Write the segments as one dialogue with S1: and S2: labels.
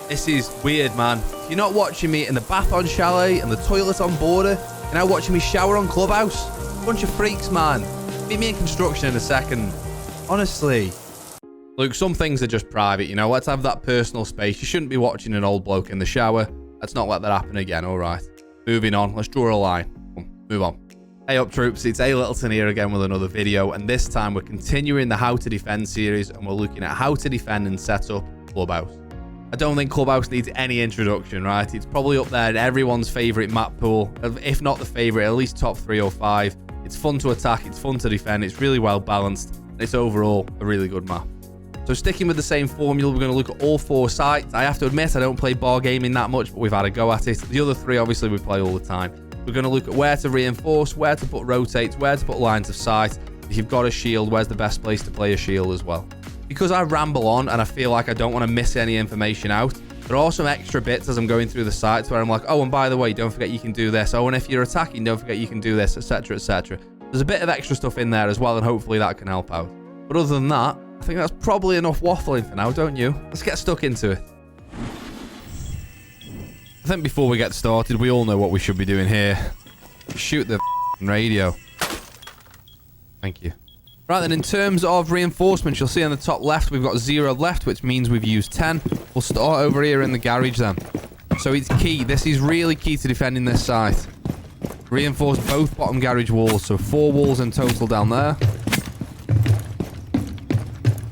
S1: This is weird, man. You're not watching me in the bath on Chalet and the toilet on Border. You're now watching me shower on Clubhouse. Bunch of freaks, man. Meet me in construction in a second. Honestly. Look, some things are just private, you know. Let's have that personal space. You shouldn't be watching an old bloke in the shower. Let's not let that happen again, all right? Moving on. Let's draw a line. Come, move on. Hey up, troops. It's A. Littleton here again with another video. And this time we're continuing the How to Defend series. And we're looking at how to defend and set up Clubhouse. I don't think Clubhouse needs any introduction, right? It's probably up there in everyone's favorite map pool. If not the favorite, at least top 3 or 5. It's fun to attack. It's fun to defend. It's really well balanced. And it's overall a really good map. So sticking with the same formula, we're going to look at all 4 sites. I have to admit, I don't play bar gaming that much, but we've had a go at it. The other 3, obviously, we play all the time. We're going to look at where to reinforce, where to put rotates, where to put lines of sight. If you've got a shield, where's the best place to play a shield as well. Because I ramble on and I feel like I don't want to miss any information out, there are some extra bits as I'm going through the sites where I'm like, oh, and by the way, don't forget you can do this. Oh, and if you're attacking, don't forget you can do this, etc., etc. There's a bit of extra stuff in there as well, and hopefully that can help out. But other than that, I think that's probably enough waffling for now, don't you? Let's get stuck into it. I think before we get started, we all know what we should be doing here. Shoot the radio. Thank you. Right then, in terms of reinforcements, you'll see on the top left, we've got 0 left, which means we've used 10. We'll start over here in the garage then. So it's key. This is really key to defending this site. Reinforce both bottom garage walls. So 4 walls in total down there.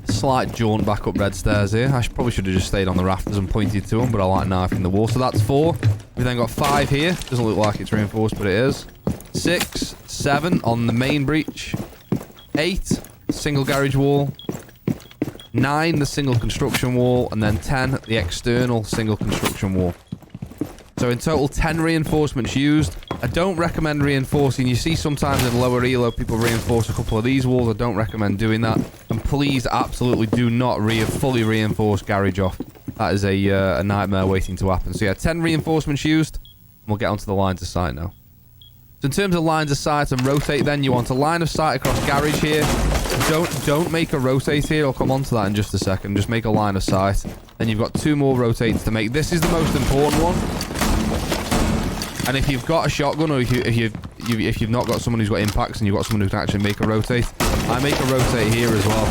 S1: Slight jaunt back up red stairs here. I probably should have just stayed on the rafters and pointed to them, but I like knifing the wall. So that's 4. We've then got 5 here. Doesn't look like it's reinforced, but it is. 6, 7 on the main breach. 8, single garage wall. 9, the single construction wall. And then 10, the external single construction wall. So in total, 10 reinforcements used. I don't recommend reinforcing. You see sometimes in lower elo, people reinforce a couple of these walls. I don't recommend doing that. And please, absolutely do not fully reinforce garage off. That is a nightmare waiting to happen. So yeah, 10 reinforcements used. And we'll get onto the lines of sight now. So in terms of lines of sight and rotate, then you want a line of sight across garage here. Don't make a rotate here. I'll come on to that in just a second. Just make a line of sight. Then you've got 2 more rotates to make. This is the most important one. And if you've got a shotgun, or if you've not got someone who's got impacts and you've got someone who can actually make a rotate, I make a rotate here as well.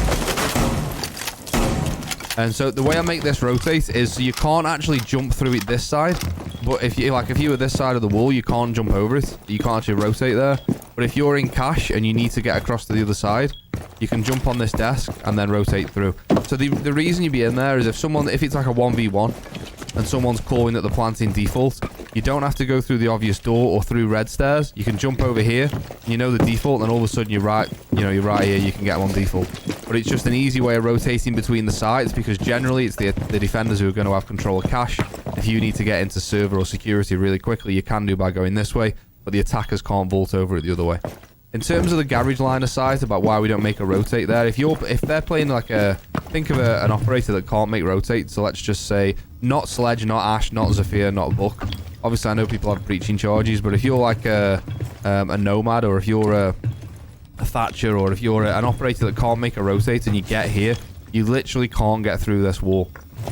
S1: And so the way I make this rotate is so you can't actually jump through it this side. But if you were this side of the wall, you can't jump over it. You can't actually rotate there. But if you're in cache and you need to get across to the other side, you can jump on this desk and then rotate through. So the reason you'd be in there is if it's like a 1v1 and someone's calling that they're planting default, you don't have to go through the obvious door or through red stairs. You can jump over here, you know the default, and all of a sudden you're right here, you can get them on default. But it's just an easy way of rotating between the sides, because generally it's the defenders who are going to have control of cache. If you need to get into server or security really quickly, you can do by going this way, but the attackers can't vault over it the other way. In terms of the garage line of sight, about why we don't make a rotate there, if they're playing like think of an operator that can't make rotate, so let's just say not Sledge, not Ash, not Zafir, not Buck. Obviously I know people have breaching charges, but if you're like a Nomad, or if you're a Thatcher, or if you're an operator that can't make a rotate and you get here, you literally can't get through this wall.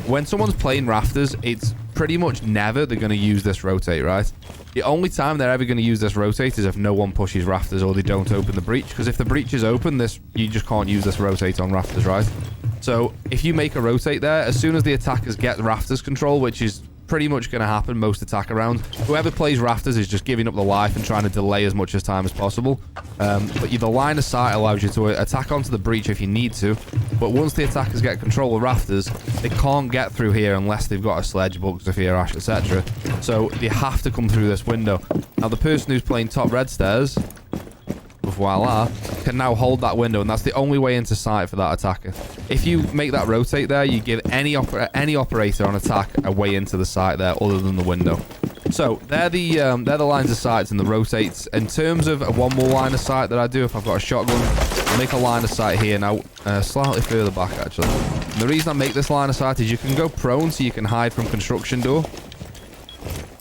S1: When someone's playing rafters, it's pretty much never they're going to use this rotate, right? The only time they're ever going to use this rotate is if no one pushes rafters or they don't open the breach. Because if the breach is open, you just can't use this rotate on rafters, right? So if you make a rotate there, as soon as the attackers get rafters control, which is pretty much going to happen most attack rounds, whoever plays rafters is just giving up the life and trying to delay as much as time as possible. But the line of sight allows you to attack onto the breach if you need to. But once the attackers get control of rafters, they can't get through here unless they've got a Sledge, Buck, Zafir, Ash, etc. So they have to come through this window. Now the person who's playing top red stairs, voila, can now hold that window, and that's the only way into sight for that attacker. If you make that rotate there, you give any operator on attack a way into the site there other than the window. So they're the lines of sights and the rotates. In terms of one more line of sight that I do, if I've got a shotgun, I make a line of sight here now, slightly further back actually. And the reason I make this line of sight is you can go prone, so you can hide from construction door.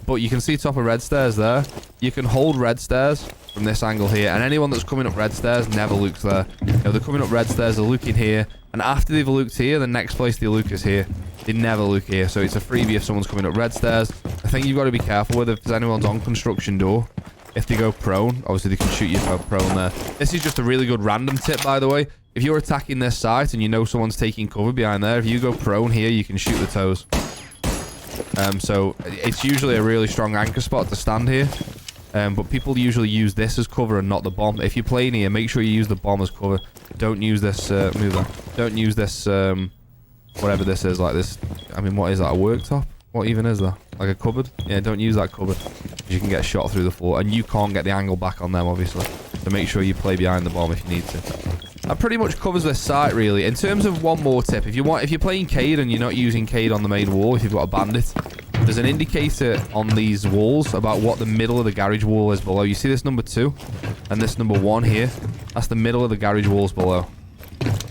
S1: But you can see top of red stairs there. You can hold red stairs from this angle here, and anyone that's coming up red stairs never looks there. You know, they're coming up red stairs, they're looking here, and after they've looked here, the next place they look is here. They never look here, so it's a freebie if someone's coming up red stairs. The thing you've got to be careful with, if there's anyone's on construction door, if they go prone, obviously they can shoot you from prone there. This is just a really good random tip, by the way. If you're attacking this site and you know someone's taking cover behind there, if you go prone here, you can shoot the toes. So it's usually a really strong anchor spot to stand here. But people usually use this as cover and not the bomb. If you're playing here, make sure you use the bomb as cover. Don't use this, move that. Don't use this, whatever this is, like this. I mean, what is that, a worktop? What even is that? Like a cupboard? Yeah, don't use that cupboard. You can get shot through the floor, and you can't get the angle back on them, obviously. So make sure you play behind the bomb if you need to. That pretty much covers this site, really. In terms of one more tip, if you're playing Cade and you're not using Cade on the main wall, if you've got a bandit, there's an indicator on these walls about what the middle of the garage wall is below. You see this number 2 and this number 1 here? That's the middle of the garage walls below.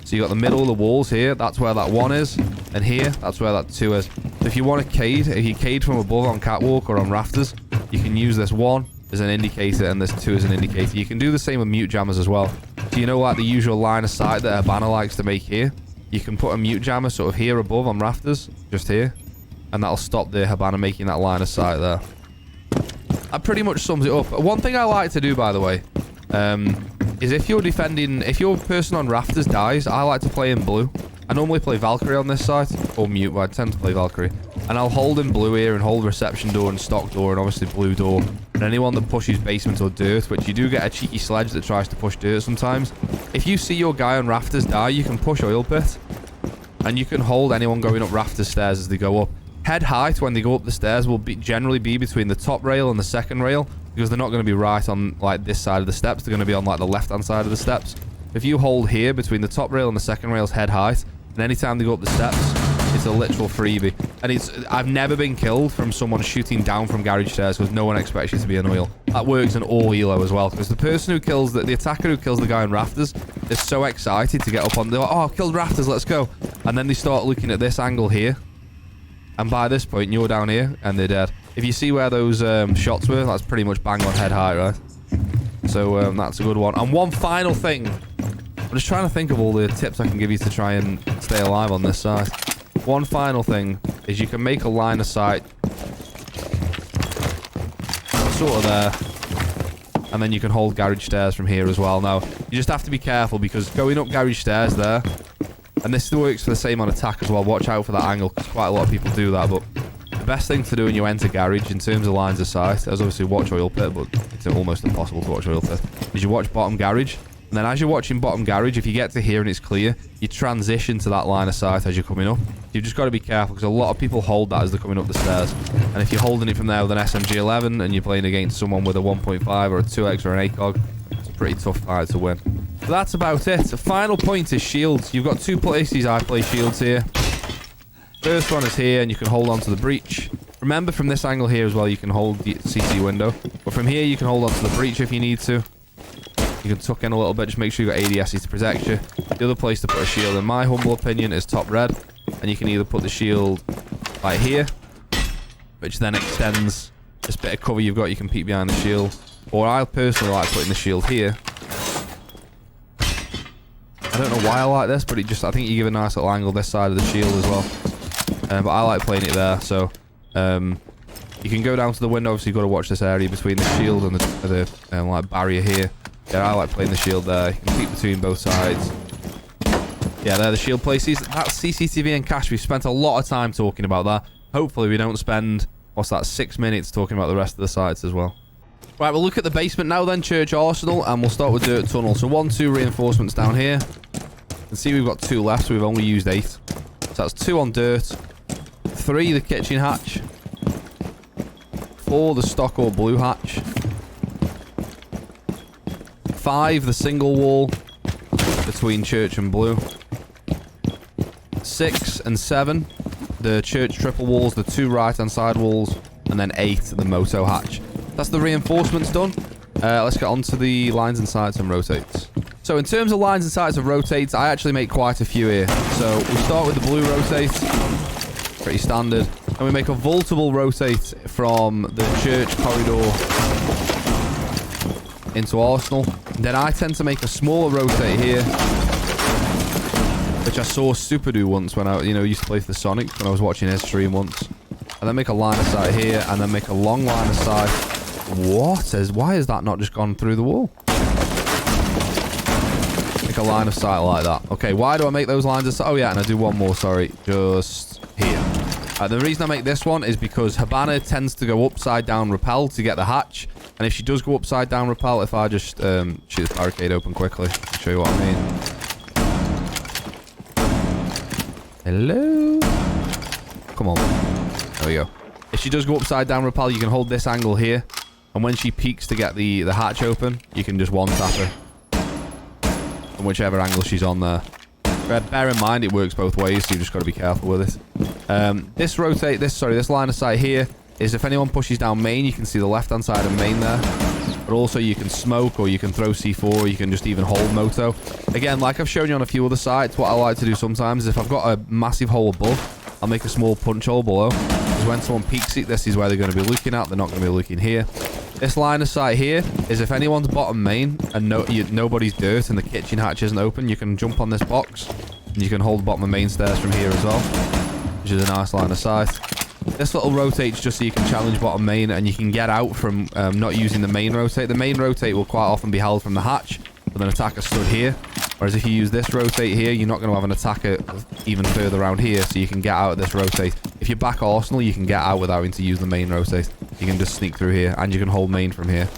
S1: So you got the middle of the walls here. That's where that 1 is. And here, that's where that 2 is. So if you want to Cade, if you Cade from above on catwalk or on rafters, you can use this 1 as an indicator and this 2 as an indicator. You can do the same with mute jammers as well. So you know, like the usual line of sight that Urbana likes to make here? You can put a mute jammer sort of here above on rafters, just here. And that'll stop the Habana making that line of sight there. That pretty much sums it up. One thing I like to do, by the way, is if you're defending, if your person on rafters dies, I like to play in blue. I normally play Valkyrie on this side, or mute, but I tend to play Valkyrie. And I'll hold in blue here and hold reception door and stock door and obviously blue door. And anyone that pushes basement or dirt, which you do get a cheeky sledge that tries to push dirt sometimes. If you see your guy on rafters die, you can push oil pit. And you can hold anyone going up rafters stairs as they go up. Head height when they go up the stairs will generally be between the top rail and the second rail, because they're not going to be right on like this side of the steps. They're going to be on like the left hand side of the steps. If you hold here between the top rail and the second rail's head height, and anytime they go up the steps, it's a literal freebie. And I've never been killed from someone shooting down from garage stairs because no one expects you to be an oil. That works in all elo as well, because the person who kills the attacker who kills the guy in rafters is so excited to get up on. They're like, oh, I've killed rafters, let's go. And then they start looking at this angle here. And by this point, you're down here, and they're dead. If you see where those shots were, that's pretty much bang on head height, right? So that's a good one. And one final thing. I'm just trying to think of all the tips I can give you to try and stay alive on this side. One final thing is you can make a line of sight sort of there. And then you can hold garage stairs from here as well. Now, you just have to be careful because going up garage stairs there, and this works for the same on attack as well. Watch out for that angle because quite a lot of people do that. But the best thing to do when you enter garage in terms of lines of sight is obviously watch oil pit, but it's almost impossible to watch oil pit. Is you watch bottom garage, and then as you're watching bottom garage, if you get to here and it's clear, you transition to that line of sight as you're coming up. You've just got to be careful because a lot of people hold that as they're coming up the stairs. And if you're holding it from there with an SMG-11 and you're playing against someone with a 1.5 or a 2x or an ACOG, it's a pretty tough fight to win. But that's about it. The final point is shields. You've got 2 places I play shields here. First one is here, and you can hold on to the breach. Remember, from this angle here as well, you can hold the CC window. But from here, you can hold on to the breach if you need to. You can tuck in a little bit, just make sure you've got ADSs to protect you. The other place to put a shield, in my humble opinion, is top red. And you can either put the shield right here, which then extends this bit of cover you've got. You can peek behind the shield. Or I personally like putting the shield here. I don't know why I like this, but I think you give a nice little angle this side of the shield as well. But I like playing it there, so you can go down to the window. Obviously, you've got to watch this area between the shield and the like barrier here. Yeah, I like playing the shield there. You can peek between both sides. Yeah, they're the shield places. That's CCTV and cache. We've spent a lot of time talking about that. Hopefully, we don't spend, 6 minutes talking about the rest of the sites as well. Right, we'll look at the basement now then, Church Arsenal, and we'll start with Dirt Tunnel. So 1, 2 reinforcements down here. You can see we've got 2 left, so we've only used 8. So that's 2 on Dirt. 3, the kitchen hatch. 4, the stock or blue hatch. 5, the single wall between Church and Blue. 6 and 7, the Church triple walls, the 2 right-hand side walls. And then 8, the moto hatch. That's the reinforcements done. Let's get on to the lines and sights and rotates. So in terms of lines and sights and rotates, I actually make quite a few here. So we start with the blue rotate. Pretty standard. And we make a vaultable rotate from the Church corridor into Arsenal. Then I tend to make a smaller rotate here which I saw Super do once when I, used to play for the Sonic when I was watching his stream once. And then make a line of sight here, and then make a long line of sight. Why has that not just gone through the wall? Make a line of sight like that. Okay, why do I make those lines of sight? Oh yeah, and I do one more, sorry. Just here. The reason I make this one is because Habana tends to go upside down rappel to get the hatch. And if she does go upside down rappel, if I just shoot this barricade open quickly, I'll show you what I mean. Hello? Come on. There we go. If she does go upside down rappel, you can hold this angle here. And when she peeks to get the hatch open, you can just one-tap her. From whichever angle she's on there. Bear in mind, it works both ways, so you've just got to be careful with it. This line of sight here is if anyone pushes down main, you can see the left-hand side of main there. But also you can smoke, or you can throw C4, or you can just even hold moto. Again, like I've shown you on a few other sites, what I like to do sometimes is if I've got a massive hole above, I'll make a small punch hole below. Because when someone peeks it, this is where they're going to be looking at. They're not going to be looking here. This line of sight here is if anyone's bottom main and nobody's dirt and the kitchen hatch isn't open, you can jump on this box and you can hold the bottom of main stairs from here as well, which is a nice line of sight. This little rotate's just so you can challenge bottom main and you can get out from not using the main rotate. The main rotate will quite often be held from the hatch with an attacker stood here. Whereas if you use this rotate here, you're not going to have an attacker even further around here, so you can get out of this rotate. If you're back Arsenal, you can get out without having to use the main rotate. You can just sneak through here, and you can hold main from here.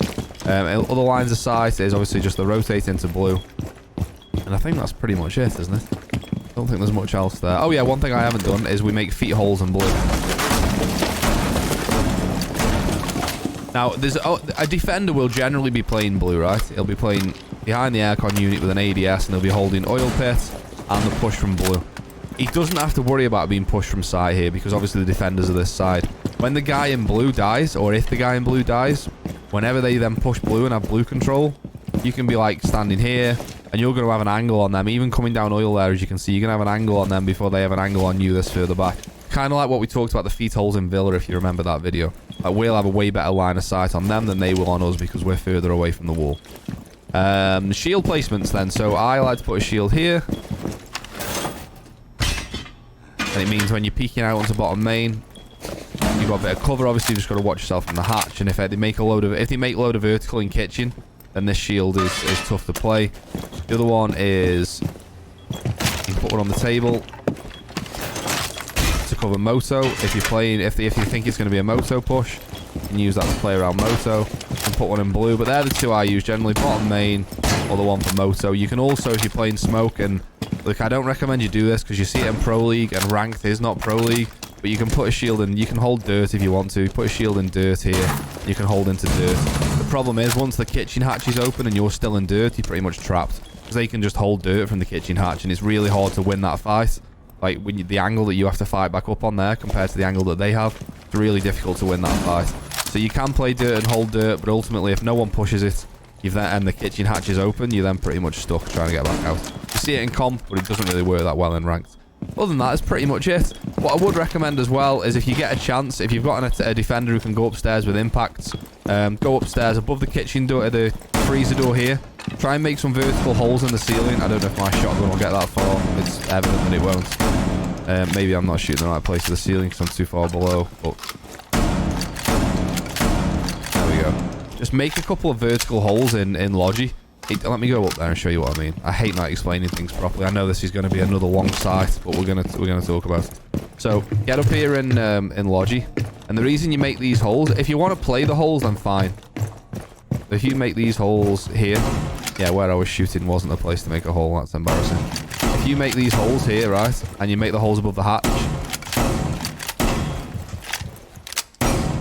S1: Other lines of sight is obviously just the rotate into blue. And I think that's pretty much it, isn't it? I don't think there's much else there. Oh yeah, one thing I haven't done is we make feet holes in blue. Now, a defender will generally be playing blue, right? He'll be playing behind the aircon unit with an ADS, and he'll be holding oil pit and the push from blue. He doesn't have to worry about being pushed from side here, because obviously the defenders are this side. When the guy in blue dies, or if the guy in blue dies, whenever they then push blue and have blue control, you can be like standing here, and you're going to have an angle on them. Even coming down oil there, as you can see, you're going to have an angle on them before they have an angle on you this further back. Kind of like what we talked about the feet holes in Villa, if you remember that video. Like, we'll have a way better line of sight on them than they will on us because we're further away from the wall. Shield placements then. So I like to put a shield here. And it means when you're peeking out onto bottom main, you've got a bit of cover. Obviously, you just got to watch yourself from the hatch. And if they make a load of vertical in kitchen, then this shield is tough to play. The other one is you can put one on the table to cover moto. If you're playing, if you think it's going to be a moto push, you can use that to play around moto. You can put one in blue, but they're the two I use generally: bottom main or the one for moto. You can also, if you're playing smoke, and look, I don't recommend you do this because you see it in Pro League, and ranked is not Pro League. But you can put a shield in, you can hold dirt if you want to. Put a shield in dirt here, you can hold into dirt. The problem is, once the kitchen hatch is open and you're still in dirt, you're pretty much trapped. Because they can just hold dirt from the kitchen hatch, and it's really hard to win that fight. Like, when the angle that you have to fight back up on there compared to the angle that they have, it's really difficult to win that fight. So you can play dirt and hold dirt, but ultimately, if no one pushes it, and the kitchen hatch is open, you're then pretty much stuck trying to get back out. You see it in comp, but it doesn't really work that well in ranked. Other than that, that's pretty much it. What I would recommend as well is if you get a chance, if you've got a defender who can go upstairs with impacts, go upstairs above the kitchen door, the freezer door here. Try and make some vertical holes in the ceiling. I don't know if my shotgun will get that far. It's evident that it won't. Maybe I'm not shooting the right place to the ceiling because I'm too far below. But there we go. Just make a couple of vertical holes in Logi. Let me go up there and show you what I mean. I hate not explaining things properly. I know this is going to be another long site, but we're gonna talk about it. So get up here in Logi, and the reason you make these holes, if you want to play the holes, then fine. If you make these holes here, yeah, where I was shooting wasn't the place to make a hole. That's embarrassing. If you make these holes here, right, and you make the holes above the hatch.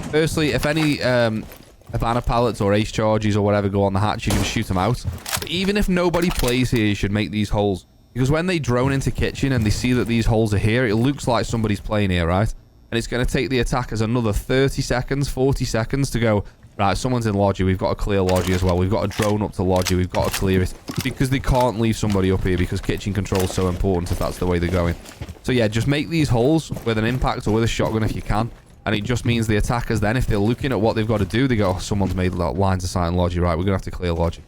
S1: Firstly, if any Havana pallets or ace charges or whatever go on the hatch, you can shoot them out. But even if nobody plays here, you should make these holes. Because when they drone into kitchen and they see that these holes are here, it looks like somebody's playing here, right? And it's going to take the attackers another 30 seconds, 40 seconds to go, right, someone's in Logi, we've got to clear Logi as well. We've got a drone up to Logi, we've got to clear it. Because they can't leave somebody up here because kitchen control is so important if that's the way they're going. So yeah, just make these holes with an impact or with a shotgun if you can. And it just means the attackers then, if they're looking at what they've got to do, they go, oh, someone's made lines of sight in Logi, right, we're going to have to clear Logi.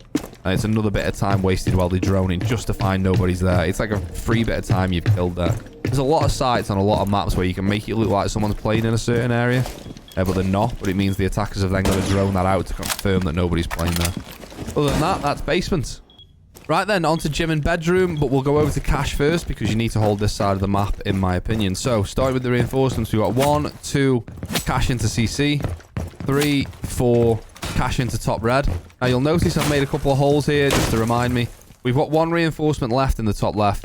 S1: And it's another bit of time wasted while they're droning just to find nobody's there. It's like a free bit of time you've killed there. There's a lot of sites on a lot of maps where you can make it look like someone's playing in a certain area, but they're not. But it means the attackers have then got to drone that out to confirm that nobody's playing there. Other than that, that's basement. Right then, on to gym and bedroom, but we'll go over to cache first because you need to hold this side of the map, in my opinion. So, starting with the reinforcements, we've got 1, 2, cache into CC, 3, 4, cache into top red. Now, you'll notice I've made a couple of holes here just to remind me. We've got 1 reinforcement left in the top left.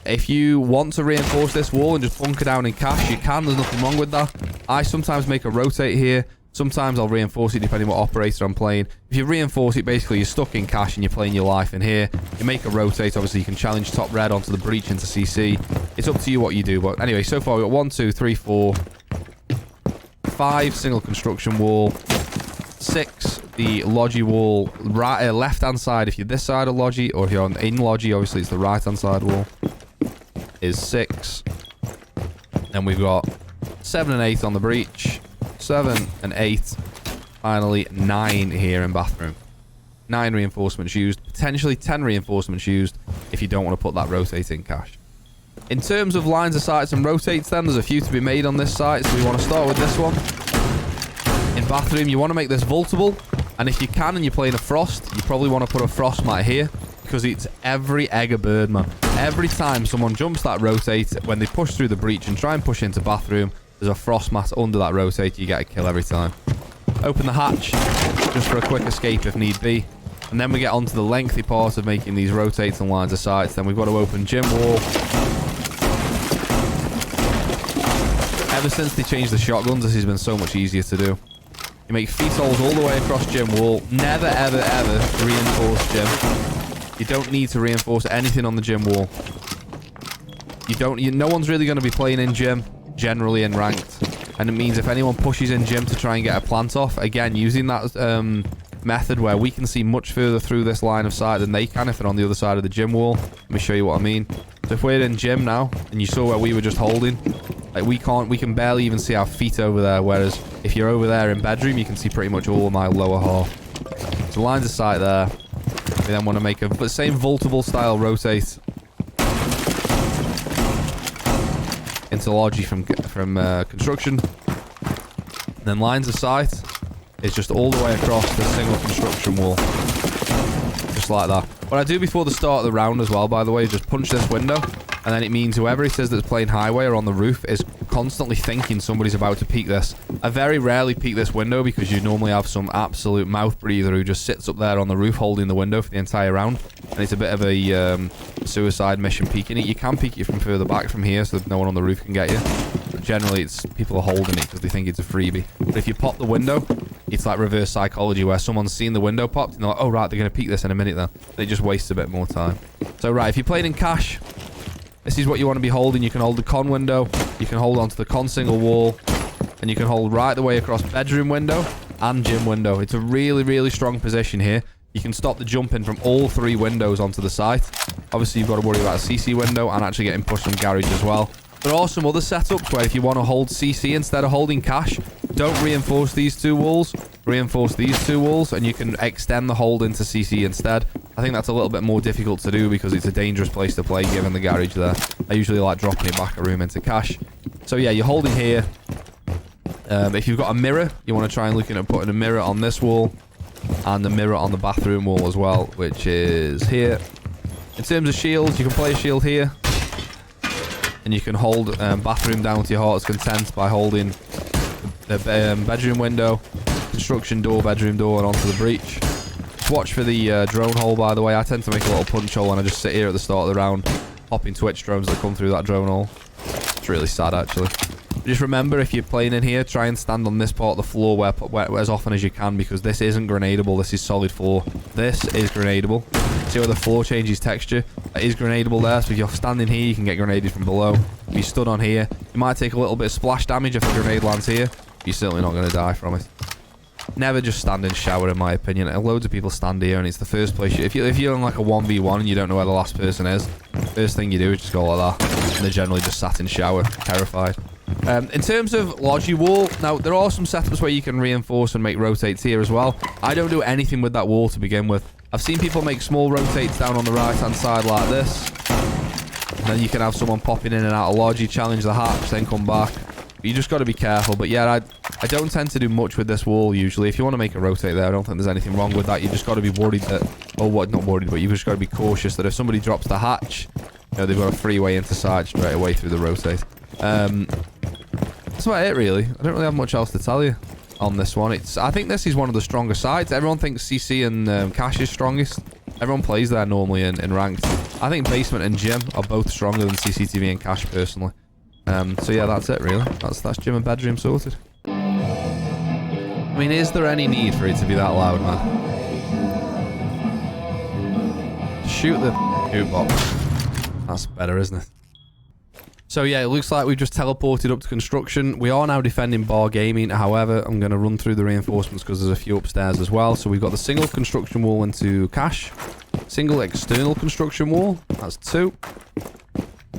S1: If you want to reinforce this wall and just bunker down in cache, you can. There's nothing wrong with that. I sometimes make a rotate here. Sometimes I'll reinforce it depending what operator I'm playing. If you reinforce it, basically you're stuck in cache and you're playing your life in here. You make a rotate. Obviously, you can challenge top red onto the breach into CC. It's up to you what you do. But anyway, so far we've got 1, 2, 3, 4, 5 single construction wall, 6 the lodgy wall, right left-hand side if you're this side of lodgy, or if you're in lodgy, obviously it's the right-hand side wall, is 6. Then we've got 7 and 8 on the breach, 7 and 8, finally 9 here in bathroom. 9 reinforcements used, potentially 10 reinforcements used if you don't want to put that rotate in cache. In terms of lines of sights and rotates then, there's a few to be made on this site, so we want to start with this one. In bathroom, you want to make this vaultable, and if you can and you're playing a frost, you probably want to put a frost mat here, because it's every egg a bird, man. Every time someone jumps that rotate, when they push through the breach and try and push into bathroom, there's a frost mat under that rotate, you get a kill every time. Open the hatch, just for a quick escape if need be. And then we get onto the lengthy part of making these rotates and lines of sights. Then we've got to open gym wall. Ever since they changed the shotguns, this has been so much easier to do. You make feet holes all the way across gym wall. Never, ever, ever reinforce gym. You don't need to reinforce anything on the gym wall. No one's really going to be playing in gym, generally in ranked. And it means if anyone pushes in gym to try and get a plant off, again, using that method where we can see much further through this line of sight than they can if they're on the other side of the gym wall. Let me show you what I mean. So if we're in gym now, and you saw where we were just holding, like we can barely even see our feet over there, whereas if you're over there in bedroom, you can see pretty much all of my lower half. So lines of sight there. We then want to make the same vaultable style rotate into lodgy from construction. And then lines of sight is just all the way across the single construction wall. Just like that. What I do before the start of the round as well, by the way, is just punch this window. And then it means whoever it is that's playing highway or on the roof is constantly thinking somebody's about to peek this. I very rarely peek this window because you normally have some absolute mouth breather who just sits up there on the roof holding the window for the entire round. And it's a bit of a suicide mission peeking it. You can peek it from further back from here so that no one on the roof can get you. But generally, it's people are holding it because they think it's a freebie. But if you pop the window, it's like reverse psychology where someone's seen the window popped and they're like, oh, right, they're going to peek this in a minute then. They just waste a bit more time. So, right, if you're playing in cache, this is what you want to be holding. You can hold the con window, you can hold onto the con single wall, and you can hold right the way across bedroom window and gym window. It's a really, really strong position here. You can stop the jumping from all 3 windows onto the site. Obviously, you've got to worry about a CC window and actually getting pushed from garage as well. There are some other setups where if you want to hold CC instead of holding cache, don't reinforce these 2 walls, reinforce these 2 walls, and you can extend the hold into CC instead. I think that's a little bit more difficult to do because it's a dangerous place to play given the garage there. I usually like dropping it back a room into cache. So yeah, you're holding here. If you've got a mirror, you want to try and look at putting a mirror on this wall and the mirror on the bathroom wall as well, which is here. In terms of shields, you can play a shield here. And you can hold bathroom down to your heart's content by holding the bedroom window, construction door, bedroom door, and onto the breach. Just watch for the drone hole, by the way. I tend to make a little punch hole and I just sit here at the start of the round, popping Twitch drones that come through that drone hole. It's really sad, actually. Just remember, if you're playing in here, try and stand on this part of the floor where as often as you can, because this isn't grenadable. This is solid floor. This is grenadable. See where the floor changes texture? That is grenadable there, so if you're standing here, you can get grenaded from below. If you stood on here, you might take a little bit of splash damage if the grenade lands here, but you're certainly not going to die from it. Never just stand in shower, in my opinion. Loads of people stand here, and it's the first place. If you're in like a 1v1 and you don't know where the last person is, first thing you do is just go like that. And they're generally just sat in shower, terrified. In terms of lodgy wall, now there are some setups where you can reinforce and make rotates here as well. I don't do anything with that wall to begin with. I've seen people make small rotates down on the right-hand side like this. And then you can have someone popping in and out of lodge. You challenge the hatch, then come back. But you just got to be careful. But yeah, I don't tend to do much with this wall usually. If you want to make a rotate there, I don't think there's anything wrong with that. You just got to be worried that, or what, not worried, but you've just got to be cautious that if somebody drops the hatch, you know, they've got a freeway into side straight away through the rotate. That's about it really. I don't really have much else to tell you on this one. I think this is one of the stronger sides. Everyone thinks CC and Cash is strongest. Everyone plays there normally in ranked. I think Basement and Gym are both stronger than CCTV and Cash personally. So yeah, that's it really. That's Gym and Bedroom sorted. I mean, is there any need for it to be that loud, man? Shoot the jukebox. That's better, isn't it? So yeah, it looks like we've just teleported up to construction. We are now defending bar gaming. However, I'm going to run through the reinforcements because there's a few upstairs as well. So we've got the single construction wall into Cash. Single external construction wall. That's 2.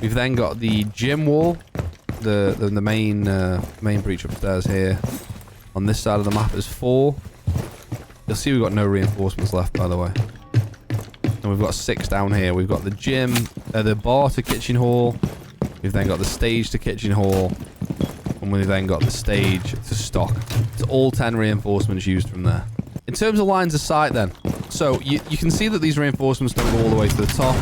S1: We've then got the gym wall. The main breach upstairs here. On this side of the map is 4. You'll see we've got no reinforcements left, by the way. And we've got 6 down here. We've got the gym, the bar to kitchen hall. We've then got the stage to kitchen hall. And we've then got the stage to stock. It's all 10 reinforcements used from there. In terms of lines of sight then. So you can see that these reinforcements don't go all the way to the top.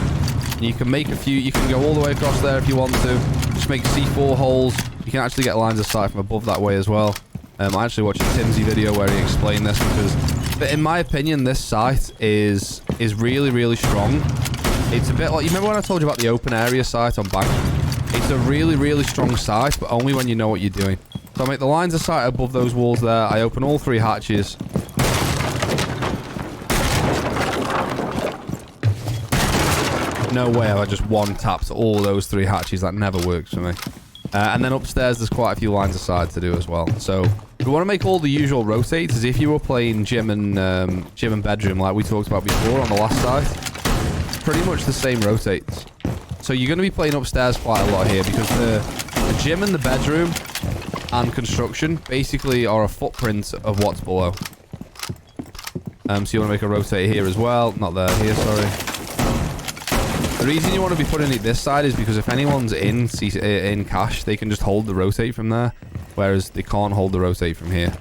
S1: And you can make a few. You can go all the way across there if you want to. Just make C4 holes. You can actually get lines of sight from above that way as well. I actually watched a Timsy video where he explained this because, in my opinion, this site is really, really strong. It's a bit like, you remember when I told you about the open area site on Bank? It's a really, really strong site, but only when you know what you're doing. So I make the lines of sight above those walls there. I open all 3 hatches. No way have I just one-tapped all those 3 hatches. That never works for me. And then upstairs, there's quite a few lines of sight to do as well. So we want to make all the usual rotates as if you were playing gym and bedroom like we talked about before on the last side. Pretty much the same rotates. So you're going to be playing upstairs quite a lot here because the gym and the bedroom and construction basically are a footprint of what's below. So you want to make a rotate here as well. Not there, here, sorry. The reason you want to be putting it this side is because if anyone's in Cash, they can just hold the rotate from there, whereas they can't hold the rotate from here.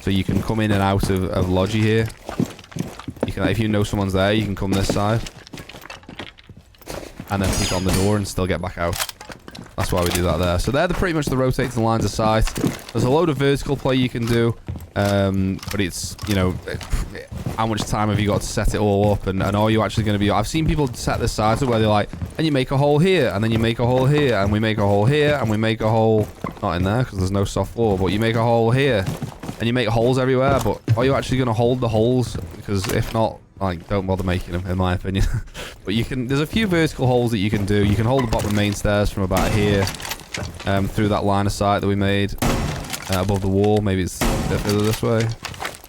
S1: So you can come in and out of Logi here. You can, if you know someone's there, you can come this side. And then peek on the door and still get back out. That's why we do that there. So they're pretty much the rotates and lines of sight. There's a load of vertical play you can do. But it's, you know, how much time have you got to set it all up? And are you actually going to be... I've seen people set this site up where they're like, and you make a hole here, and then you make a hole here, and we make a hole here, and we make a hole... Not in there, because there's no soft floor, but you make a hole here, and you make holes everywhere, but are you actually going to hold the holes? Because if not, like, don't bother making them, in my opinion. But you can... There's a few vertical holes that you can do. You can hold the bottom main stairs from about here, through that line of sight that we made. Above the wall, maybe it's a bit further this way.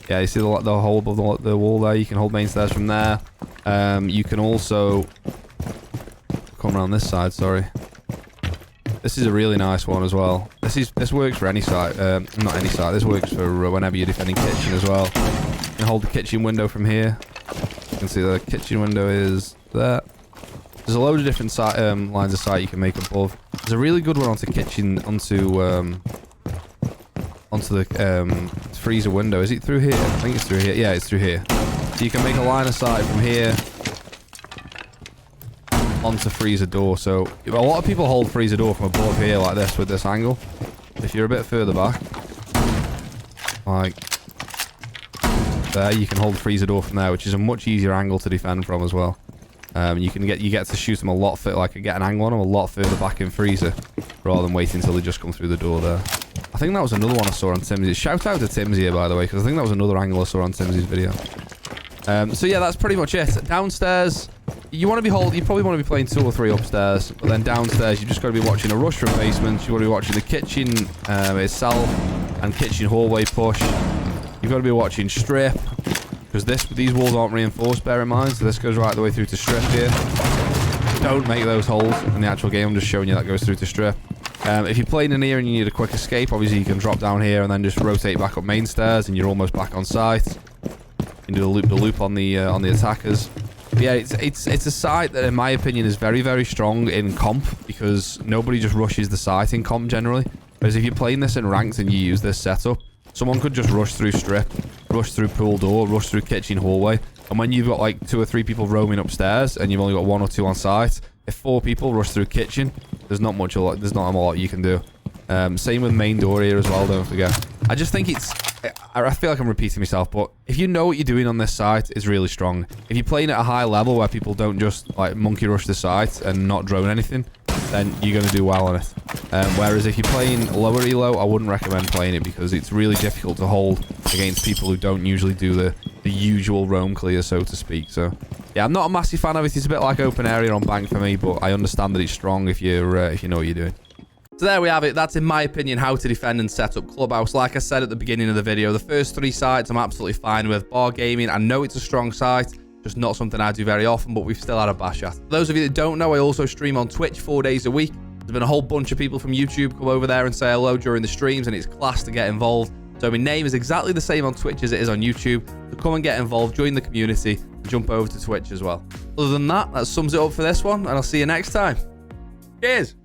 S1: Yeah, you see the hole above the wall there. You can hold main stairs from there. You can also come around this side. Sorry, this is a really nice one as well. This works for any site. Not any site. This works for whenever you're defending kitchen as well. You can hold the kitchen window from here. You can see the kitchen window is there. There's a load of different lines of sight you can make above. There's a really good one onto kitchen onto the freezer window. Is it through here? I think it's through here. Yeah, it's through here. So you can make a line of sight from here onto freezer door. So a lot of people hold freezer door from above here like this with this angle. If you're a bit further back, like there, you can hold the freezer door from there, which is a much easier angle to defend from as well. You get to shoot them a lot get an angle on them a lot further back in freezer rather than waiting until they just come through the door there. I think that was another one I saw on Timsy. Shout out to Timsy here, by the way, because I think that was another angle I saw on Timsy's video. So yeah, that's pretty much it. Downstairs, you probably want to be playing 2 or 3 upstairs, but then downstairs you just got to be watching a rush from basement. You want to be watching the kitchen itself and kitchen hallway push. You've got to be watching strip because these walls aren't reinforced. Bear in mind, so this goes right the way through to strip here. Don't make those holes in the actual game. I'm just showing you that goes through to strip. If you're playing in here and you need a quick escape, obviously you can drop down here and then just rotate back up main stairs and you're almost back on site. You can do the loop on the attackers. But yeah, it's a site that, in my opinion, is very, very strong in comp because nobody just rushes the site in comp generally. Whereas if you're playing this in ranked and you use this setup, someone could just rush through strip, rush through pool door, rush through kitchen hallway. And when you've got like 2 or 3 people roaming upstairs and you've only got 1 or 2 on site, if 4 people rush through kitchen, there's not a lot you can do. Same with main door here as well, don't forget. I just think I feel like I'm repeating myself, but if you know what you're doing on this site, it's really strong. If you're playing at a high level where people don't just like monkey rush the site and not drone anything, then you're going to do well on it. Whereas if you're playing lower elo, I wouldn't recommend playing it because it's really difficult to hold against people who don't usually do the usual roam clear, so to speak. So yeah, I'm not a massive fan of it. It's a bit like open area on bank for me, but I understand that it's strong if you know what you're doing. So there we have it. That's, in my opinion, how to defend and set up Clubhouse. Like I said at the beginning of the video, the first 3 sites I'm absolutely fine with. Bar Gaming, I know it's a strong site, just not something I do very often, but we've still had a bash at. For those of you that don't know, I also stream on Twitch 4 days a week. There's been a whole bunch of people from YouTube come over there and say hello during the streams, and it's class to get involved. So my name is exactly the same on Twitch as it is on YouTube. So come and get involved, join the community, and jump over to Twitch as well. Other than that, that sums it up for this one, and I'll see you next time. Cheers!